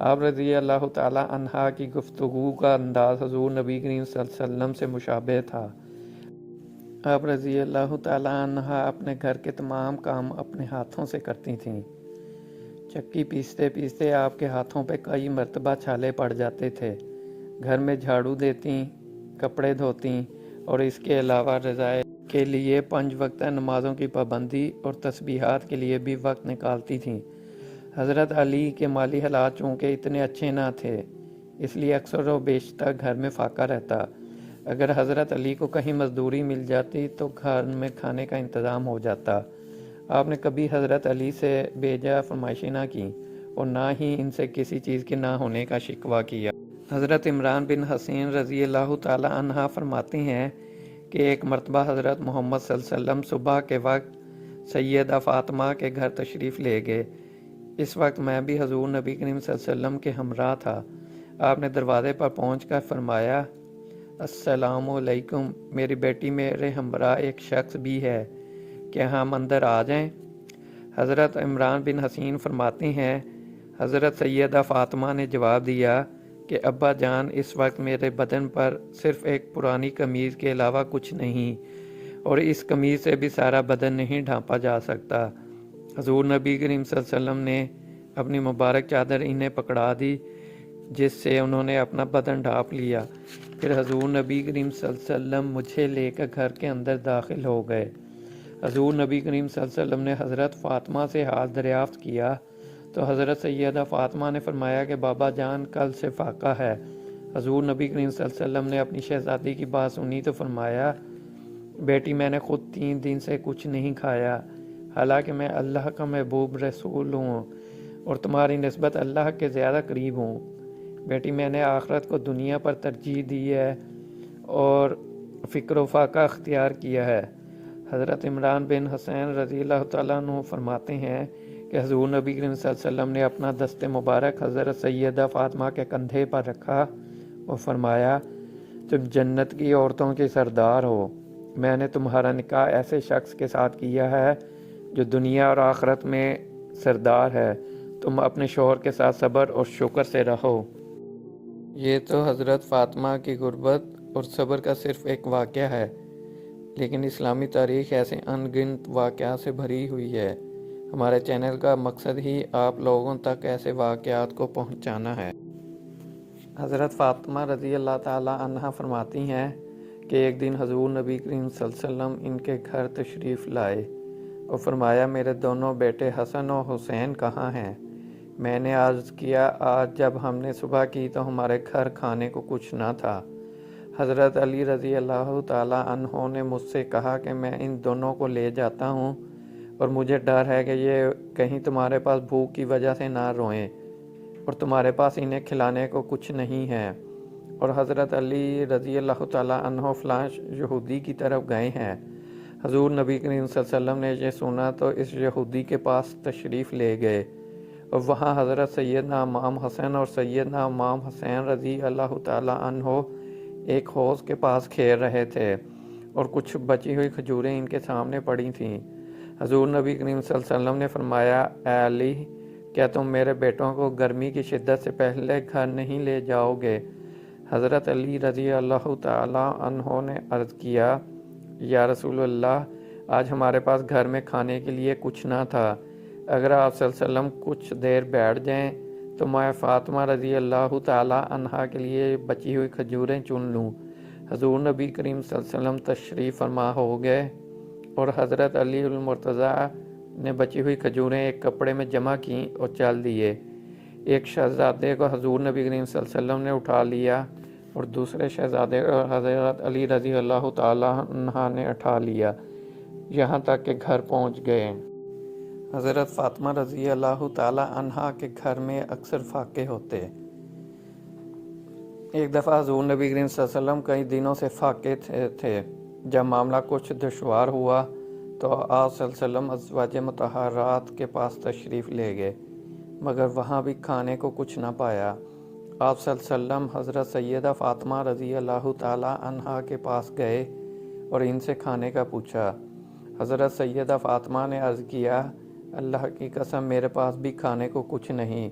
آپ رضی اللہ تعالی عنہا کی گفتگو کا انداز حضور نبی کریم صلی اللہ علیہ وسلم سے مشابہ تھا۔ آپ رضی اللہ تعالی عنہا اپنے گھر کے تمام کام اپنے ہاتھوں سے کرتی تھیں۔ چکی پیستے پیستے آپ کے ہاتھوں پہ کئی مرتبہ چھالے پڑ جاتے تھے۔ گھر میں جھاڑو دیتیں، کپڑے دھوتیں اور اس کے علاوہ رضائے کے لیے 5 وقتہ نمازوں کی پابندی اور تسبیحات کے لیے بھی وقت نکالتی تھیں۔ حضرت علی کے مالی حالات چونکہ اتنے اچھے نہ تھے، اس لیے اکثر و بیشتر گھر میں فاقہ رہتا۔ اگر حضرت علی کو کہیں مزدوری مل جاتی تو گھر میں کھانے کا انتظام ہو جاتا۔ آپ نے کبھی حضرت علی سے بے جا فرمائشیں نہ کی اور نہ ہی ان سے کسی چیز کے نہ ہونے کا شکوہ کیا۔ حضرت عمران بن حسین رضی اللہ تعالی عنہ فرماتے ہیں کہ ایک مرتبہ حضرت محمد صلی اللہ علیہ وسلم صبح کے وقت سیدہ فاطمہ کے گھر تشریف لے گئے۔ اس وقت میں بھی حضور نبی کریم صلی اللہ علیہ وسلم کے ہمراہ تھا۔ آپ نے دروازے پر پہنچ کر فرمایا، السلام علیکم، میری بیٹی میرے ہمراہ ایک شخص بھی ہے، کیا ہم اندر آ جائیں؟ حضرت عمران بن حسین فرماتے ہیں، حضرت سیدہ فاطمہ نے جواب دیا کہ ابا جان، اس وقت میرے بدن پر صرف ایک پرانی قمیض کے علاوہ کچھ نہیں، اور اس قمیض سے بھی سارا بدن نہیں ڈھانپا جا سکتا۔ حضور نبی کریم صلی اللہ علیہ وسلم نے اپنی مبارک چادر انہیں پکڑا دی، جس سے انہوں نے اپنا بدن ڈھانپ لیا۔ پھر حضور نبی کریم صلی اللہ علیہ وسلم مجھے لے کر گھر کے اندر داخل ہو گئے۔ حضور نبی کریم صلی اللہ علیہ وسلم نے حضرت فاطمہ سے حال دریافت کیا تو حضرت سیدہ فاطمہ نے فرمایا کہ بابا جان کل سے فاقہ ہے۔ حضور نبی کریم صلی اللہ علیہ وسلم نے اپنی شہزادی کی بات سنی تو فرمایا، بیٹی میں نے خود 3 دن سے کچھ نہیں کھایا، حالانکہ میں اللہ کا محبوب رسول ہوں اور تمہاری نسبت اللہ کے زیادہ قریب ہوں۔ بیٹی میں نے آخرت کو دنیا پر ترجیح دی ہے اور فکر و فاقہ اختیار کیا ہے۔ حضرت عمران بن حسین رضی اللہ تعالیٰ عنہ فرماتے ہیں کہ حضور نبی کریم صلی اللہ علیہ وسلم نے اپنا دست مبارک حضرت سیدہ فاطمہ کے کندھے پر رکھا اور فرمایا، تم جنت کی عورتوں کے سردار ہو، میں نے تمہارا نکاح ایسے شخص کے ساتھ کیا ہے جو دنیا اور آخرت میں سردار ہے، تم اپنے شوہر کے ساتھ صبر اور شکر سے رہو۔ یہ تو حضرت فاطمہ کی غربت اور صبر کا صرف ایک واقعہ ہے، لیکن اسلامی تاریخ ایسے ان گنت واقعات سے بھری ہوئی ہے۔ ہمارے چینل کا مقصد ہی آپ لوگوں تک ایسے واقعات کو پہنچانا ہے۔ حضرت فاطمہ رضی اللہ تعالی عنہا فرماتی ہیں کہ ایک دن حضور نبی کریم صلی اللہ علیہ وسلم ان کے گھر تشریف لائے اور فرمایا، میرے دونوں بیٹے حسن و حسین کہاں ہیں؟ میں نے عرض کیا، آج جب ہم نے صبح کی تو ہمارے گھر کھانے کو کچھ نہ تھا۔ حضرت علی رضی اللہ تعالی عنہ نے مجھ سے کہا کہ میں ان دونوں کو لے جاتا ہوں اور مجھے ڈر ہے کہ یہ کہیں تمہارے پاس بھوک کی وجہ سے نہ روئیں اور تمہارے پاس انہیں کھلانے کو کچھ نہیں ہے، اور حضرت علی رضی اللہ تعالی عنہ فلاں یہودی کی طرف گئے ہیں۔ حضور نبی کریم صلی اللہ علیہ وسلم نے یہ سنا تو اس یہودی کے پاس تشریف لے گئے اور وہاں حضرت سیدنا امام حسن اور سیدنا امام حسین رضی اللہ تعالی عنہ ایک حوض کے پاس کھیل رہے تھے اور کچھ بچی ہوئی کھجوریں ان کے سامنے پڑی تھیں۔ حضور نبی کریم صلی اللہ علیہ وسلم نے فرمایا، اے علی، کیا تم میرے بیٹوں کو گرمی کی شدت سے پہلے گھر نہیں لے جاؤ گے؟ حضرت علی رضی اللہ تعالی عنہ نے عرض کیا، یا رسول اللہ، آج ہمارے پاس گھر میں کھانے کے لیے کچھ نہ تھا، اگر آپ صلی اللہ علیہ وسلم کچھ دیر بیٹھ جائیں تو میں فاطمہ رضی اللہ تعالی عنہا کے لیے بچی ہوئی کھجوریں چن لوں۔ حضور نبی کریم صلی اللہ علیہ وسلم تشریف فرما ہو گئے اور حضرت علی المرتضیٰ نے بچی ہوئی کھجوریں ایک کپڑے میں جمع کیں اور چل دیے۔ ایک شہزادے کو حضور نبی کریم صلی اللہ علیہ وسلم نے اٹھا لیا اور دوسرے شہزادے کو حضرت علی رضی اللہ تعالی عنہ نے اٹھا لیا، یہاں تک کہ گھر پہنچ گئے۔ حضرت فاطمہ رضی اللہ تعالی عنہا کے گھر میں اکثر فاقے ہوتے۔ ایک دفعہ حضور نبی کریم صلی اللہ علیہ وسلم کئی دنوں سے فاقے تھے۔ جب معاملہ کچھ دشوار ہوا تو آپ صلی اللہ علیہ وسلم ازواج مطہرات کے پاس تشریف لے گئے، مگر وہاں بھی کھانے کو کچھ نہ پایا۔ آپ صلی اللہ علیہ وسلم حضرت سیدہ فاطمہ رضی اللہ تعالی عنہا کے پاس گئے اور ان سے کھانے کا پوچھا۔ حضرت سیدہ فاطمہ نے عرض کیا، اللہ کی قسم میرے پاس بھی کھانے کو کچھ نہیں۔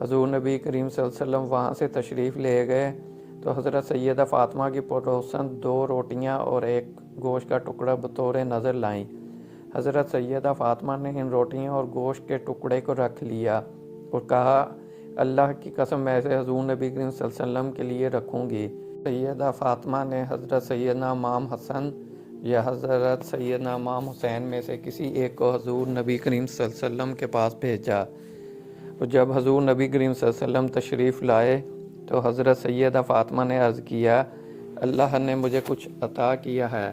حضور نبی کریم صلی اللہ علیہ وسلم وہاں سے تشریف لے گئے تو حضرت سیدہ فاطمہ کی پڑوسن 2 روٹیاں اور ایک گوشت کا ٹکڑا بطور نظر لائیں۔ حضرت سیدہ فاطمہ نے ان روٹیوں اور گوشت کے ٹکڑے کو رکھ لیا اور کہا، اللہ کی قسم میں اسے حضور نبی کریم صلی اللہ علیہ وسلم کے لیے رکھوں گی۔ سیدہ فاطمہ نے حضرت سیدنا امام حسن یا حضرت سیدنا امام حسین میں سے کسی ایک کو حضور نبی کریم صلی اللہ علیہ وسلم کے پاس بھیجا، اور جب حضور نبی کریم صلی اللہ علیہ وسلم تشریف لائے تو حضرت سیدہ فاطمہ نے عرض کیا، اللہ نے مجھے کچھ عطا کیا ہے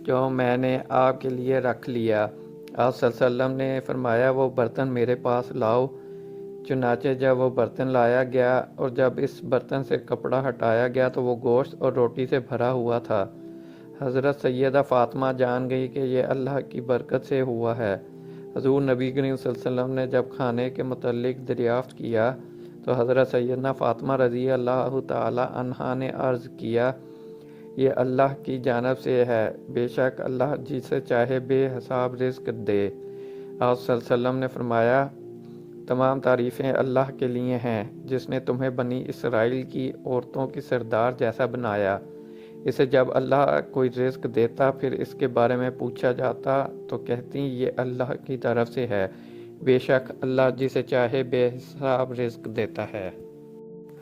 جو میں نے آپ کے لیے رکھ لیا۔ آپ صلی اللہ علیہ وسلم نے فرمایا، وہ برتن میرے پاس لاؤ۔ چنانچہ جب وہ برتن لایا گیا اور جب اس برتن سے کپڑا ہٹایا گیا تو وہ گوشت اور روٹی سے بھرا ہوا تھا۔ حضرت سیدہ فاطمہ جان گئی کہ یہ اللہ کی برکت سے ہوا ہے۔ حضور نبی کریم صلی اللہ علیہ وسلم نے جب کھانے کے متعلق دریافت کیا تو حضرت سیدنا فاطمہ رضی اللہ تعالی عنہا نے عرض کیا، یہ اللہ کی جانب سے ہے، بے شک اللہ جسے چاہے بے حساب رزق دے۔ آپ صلی اللہ علیہ وسلم نے فرمایا، تمام تعریفیں اللہ کے لیے ہیں جس نے تمہیں بنی اسرائیل کی عورتوں کی سردار جیسا بنایا۔ اسے جب اللہ کوئی رزق دیتا پھر اس کے بارے میں پوچھا جاتا تو کہتی یہ اللہ کی طرف سے ہے، بے شک اللہ جسے چاہے بے حساب رزق دیتا ہے۔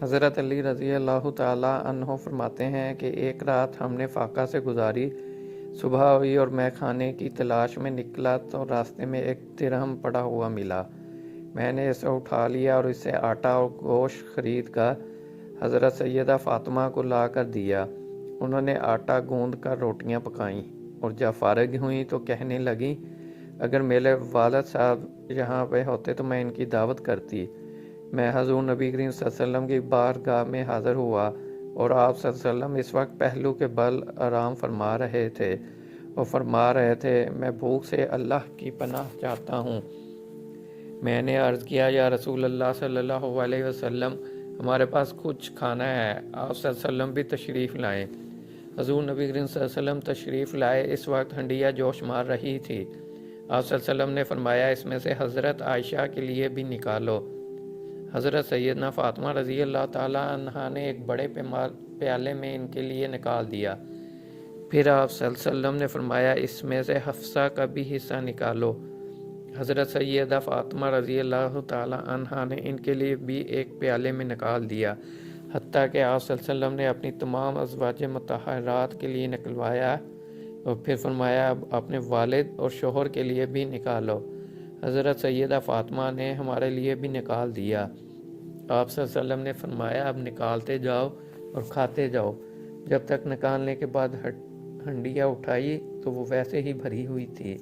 حضرت علی رضی اللہ تعالی عنہ فرماتے ہیں کہ ایک رات ہم نے فاقہ سے گزاری، صبح ہوئی اور میں کھانے کی تلاش میں نکلا تو راستے میں ایک درہم پڑا ہوا ملا۔ میں نے اسے اٹھا لیا اور اسے آٹا اور گوشت خرید کر حضرت سیدہ فاطمہ کو لا کر دیا۔ انہوں نے آٹا گوندھ کر روٹیاں پکائیں اور جب فارغ ہوئیں تو کہنے لگیں، اگر میرے والد صاحب یہاں پہ ہوتے تو میں ان کی دعوت کرتی۔ میں حضور نبی کریم صلی اللہ علیہ وسلم کی بارگاہ میں حاضر ہوا اور آپ صلی اللہ علیہ وسلم اس وقت پہلو کے بل آرام فرما رہے تھے اور فرما رہے تھے، میں بھوک سے اللہ کی پناہ چاہتا ہوں۔ میں نے عرض کیا، یا رسول اللہ صلی اللہ علیہ وسلم، ہمارے پاس کچھ کھانا ہے۔ آپ صلی اللہ علیہ وسلم بھی تشریف لائیں۔ حضور نبی کریم صلی اللہ علیہ وسلم تشریف لائے، اس وقت ہنڈیا جوش مار رہی تھی۔ آپ صلی اللہ علیہ وسلم نے فرمایا، اس میں سے حضرت عائشہ کے لیے بھی نکالو۔ حضرت سیدنا فاطمہ رضی اللہ تعالی عنہا نے ایک بڑے پیالے میں ان کے لیے نکال دیا۔ پھر آپ صلی اللہ علیہ وسلم نے فرمایا، اس میں سے حفصہ کا بھی حصہ نکالو۔ حضرت سیدہ فاطمہ رضی اللہ تعالی عنہا نے ان کے لیے بھی ایک پیالے میں نکال دیا، حتیٰ کہ آپ صلی اللہ علیہ وسلم نے اپنی تمام ازواج مطہرات کے لیے نکلوایا اور پھر فرمایا، اب اپنے والد اور شوہر کے لیے بھی نکالو۔ حضرت سیدہ فاطمہ نے ہمارے لیے بھی نکال دیا۔ آپ صلی اللہ علیہ وسلم نے فرمایا، اب نکالتے جاؤ اور کھاتے جاؤ۔ جب تک نکالنے کے بعد ہنڈیا اٹھائی تو وہ ویسے ہی بھری ہوئی تھی۔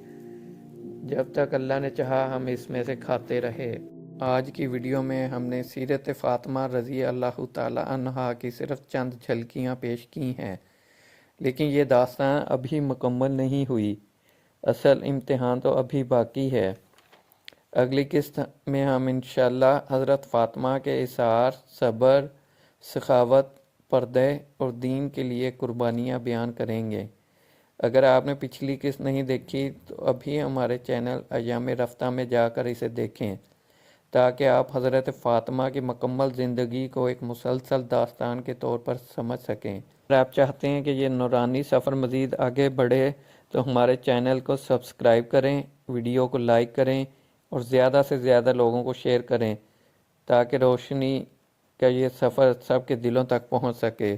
جب تک اللہ نے چاہا ہم اس میں سے کھاتے رہے۔ آج کی ویڈیو میں ہم نے سیرت فاطمہ رضی اللہ تعالی عنہا کی صرف چند جھلکیاں پیش کی ہیں، لیکن یہ داستان ابھی مکمل نہیں ہوئی، اصل امتحان تو ابھی باقی ہے۔ اگلی قسط میں ہم انشاءاللہ حضرت فاطمہ کے اصرار، صبر، سخاوت، پردے اور دین کے لیے قربانیاں بیان کریں گے۔ اگر آپ نے پچھلی قسط نہیں دیکھی تو ابھی ہمارے چینل ایام رفتہ میں جا کر اسے دیکھیں تاکہ آپ حضرت فاطمہ کی مکمل زندگی کو ایک مسلسل داستان کے طور پر سمجھ سکیں۔ اگر آپ چاہتے ہیں کہ یہ نورانی سفر مزید آگے بڑھے تو ہمارے چینل کو سبسکرائب کریں، ویڈیو کو لائک کریں اور زیادہ سے زیادہ لوگوں کو شیئر کریں تاکہ روشنی کا یہ سفر سب کے دلوں تک پہنچ سکے۔